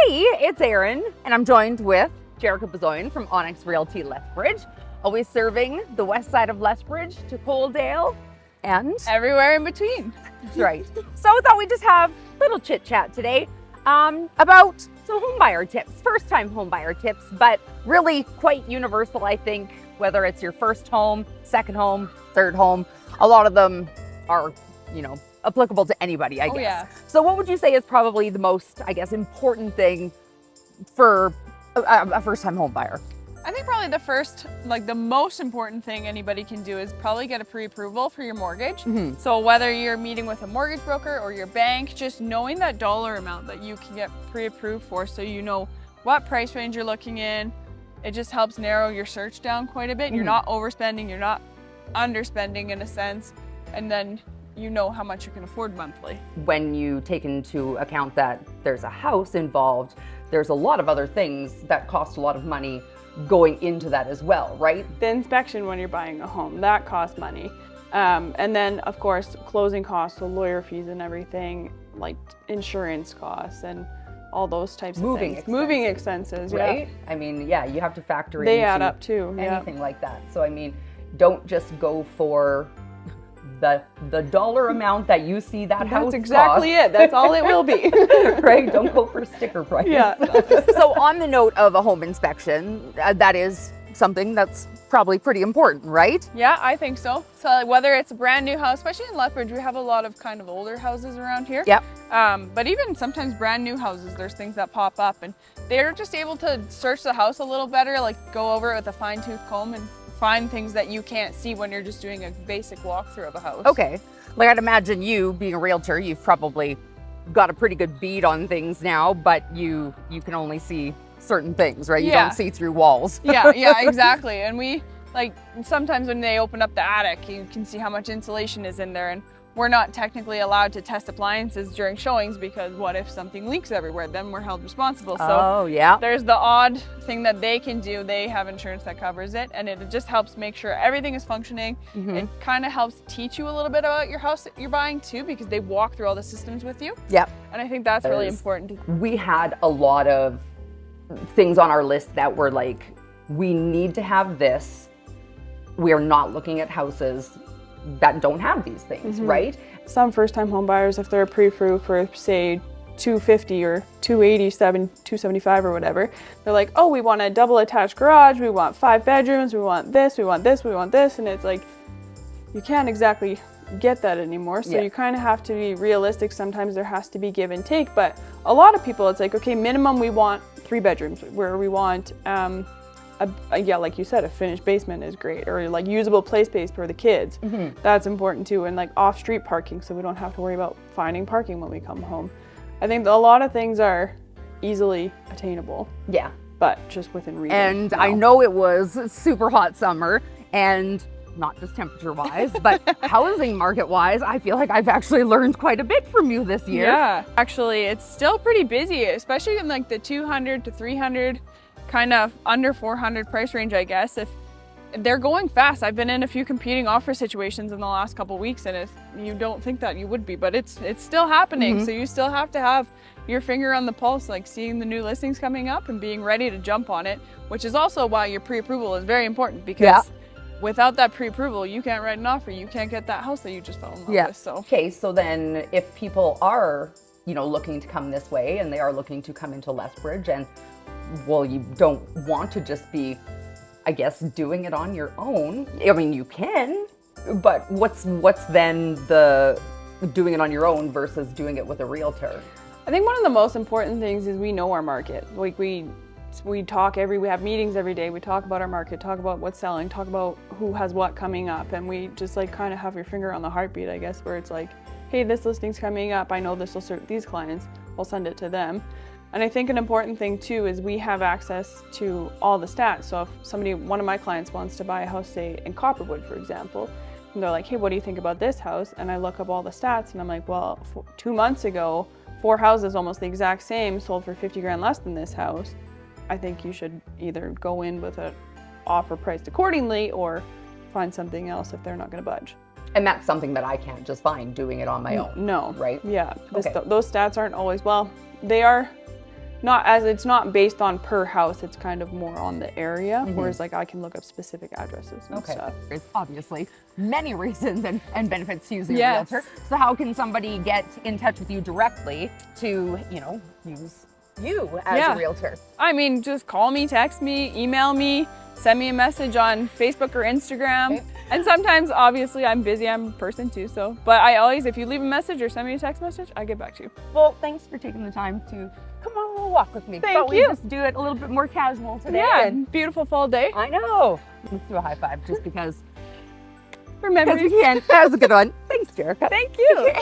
Hey, it's Erin, and I'm joined with Jericka Bezooyen from Onyx Realty Lethbridge, always serving the west side of Lethbridge to Coaldale and everywhere in between. That's right. So I thought we'd just have a little chit chat today about some homebuyer tips, first-time homebuyer tips, but really quite universal, I think, whether it's your first home, second home, third home. A lot of them are, applicable to anybody, I guess. Yeah. So what would you say is probably the most, important thing for a first-time home buyer? I think probably the most important thing anybody can do is probably get a pre-approval for your mortgage. Mm-hmm. So whether you're meeting with a mortgage broker or your bank, just knowing that dollar amount that you can get pre-approved for, so you know what price range you're looking in. It just helps narrow your search down quite a bit. Mm-hmm. You're not overspending, you're not underspending in a sense, and then you know how much you can afford monthly. When you take into account that there's a house involved, there's a lot of other things that cost a lot of money going into that as well, right? The inspection when you're buying a home, that costs money. And then of course, closing costs, so lawyer fees and everything, like insurance costs and all those types of things. Moving expenses, right? Yeah. I mean, yeah, you have to factor in. They add up too. Anything like that. So I mean, don't just go for the dollar amount that you see that house That's exactly cost. it. That's all it will be. Right? Don't go for sticker price. Yeah. So on the note of a home inspection, that is something that's probably pretty important, right? Yeah, I think so. So like, whether it's a brand new house, especially in Lethbridge, we have a lot of kind of older houses around here. Yep. But even sometimes brand new houses, there's things that pop up and they're just able to search the house a little better, like go over it with a fine-tooth comb and find things that you can't see when you're just doing a basic walkthrough of a house. Okay. Like I'd imagine you being a realtor, you've probably got a pretty good bead on things now, but you can only see certain things, right? You Yeah. don't see through walls. Yeah, exactly. And we, like, sometimes when they open up the attic, you can see how much insulation is in there, and we're not technically allowed to test appliances during showings because what if something leaks everywhere? Then we're held responsible. So Oh, yeah. there's the odd thing that they can do. They have insurance that covers it, and it just helps make sure everything is functioning. Mm-hmm. It kind of helps teach you a little bit about your house that you're buying too, because they walk through all the systems with you. Yep. And I think that's really Yes. important. We had a lot of things on our list that were like, we need to have this. We are not looking at houses that don't have these things, right? Some first-time home buyers, if they're pre-approved for say $250 or $287, $275 or whatever, they're like, oh, we want a double attached garage, we want 5 bedrooms, we want this, we want this, we want this, and it's like, you can't exactly get that anymore. So Yeah. you kind of have to be realistic. Sometimes there has to be give and take, but a lot of people, it's like, okay, minimum we want 3 bedrooms, where we want yeah, like you said, a finished basement is great, or like usable play space for the kids. Mm-hmm. That's important too, and like off-street parking, so we don't have to worry about finding parking when we come home. I think a lot of things are easily attainable, Yeah. but just within reason. And now. I know it was a super hot summer, and not just temperature-wise, but housing market-wise, I feel like I've actually learned quite a bit from you this year. Yeah, actually, it's still pretty busy, especially in like the 200 to 300, kind of under 400 price range, I guess. If they're going fast, I've been in a few competing offer situations in the last couple weeks, and you don't think that you would be, but it's still happening. Mm-hmm. So you still have to have your finger on the pulse, like seeing the new listings coming up and being ready to jump on it, which is also why your pre-approval is very important, because without that pre-approval, you can't write an offer. You can't get that house that you just fell in love with. So. Okay, so then if people are, looking to come this way and they are looking to come into Lethbridge and, well, you don't want to just be, I guess, doing it on your own. I mean, you can, but what's then the doing it on your own versus doing it with a realtor? I think one of the most important things is we know our market. Like we have meetings every day, we talk about our market, talk about what's selling, talk about who has what coming up, and we just like kind of have your finger on the heartbeat, I guess, where it's like, hey, this listing's coming up, I know this will serve these clients, I'll send it to them. And I think an important thing too is we have access to all the stats. So if one of my clients wants to buy a house, say in Copperwood, for example, and they're like, hey, what do you think about this house? And I look up all the stats and I'm like, well, 2 months ago, 4 houses almost the exact same sold for 50 grand less than this house. I think you should either go in with an offer priced accordingly or find something else if they're not going to budge. And that's something that I can't just find doing it on my own. No. Right? Yeah. Okay. Those stats aren't always, well, they are it's not based on per house, it's kind of more on the area, whereas like I can look up specific addresses and stuff. There's obviously many reasons and benefits to using Yes. a realtor. So how can somebody get in touch with you directly to, you know, use you as a realtor? I mean, just call me, text me, email me, send me a message on Facebook or Instagram. Okay. And sometimes, obviously, I'm busy. I'm a person too, so. But I always, if you leave a message or send me a text message, I get back to you. Well, thanks for taking the time to come on a little walk with me. Thank Thought you. we'd just do it a little bit more casual today. Yeah, and beautiful fall day. I know. Let's do a high five just because. Remember, Because we can. That was a good one. Thanks, Jericka. thank you.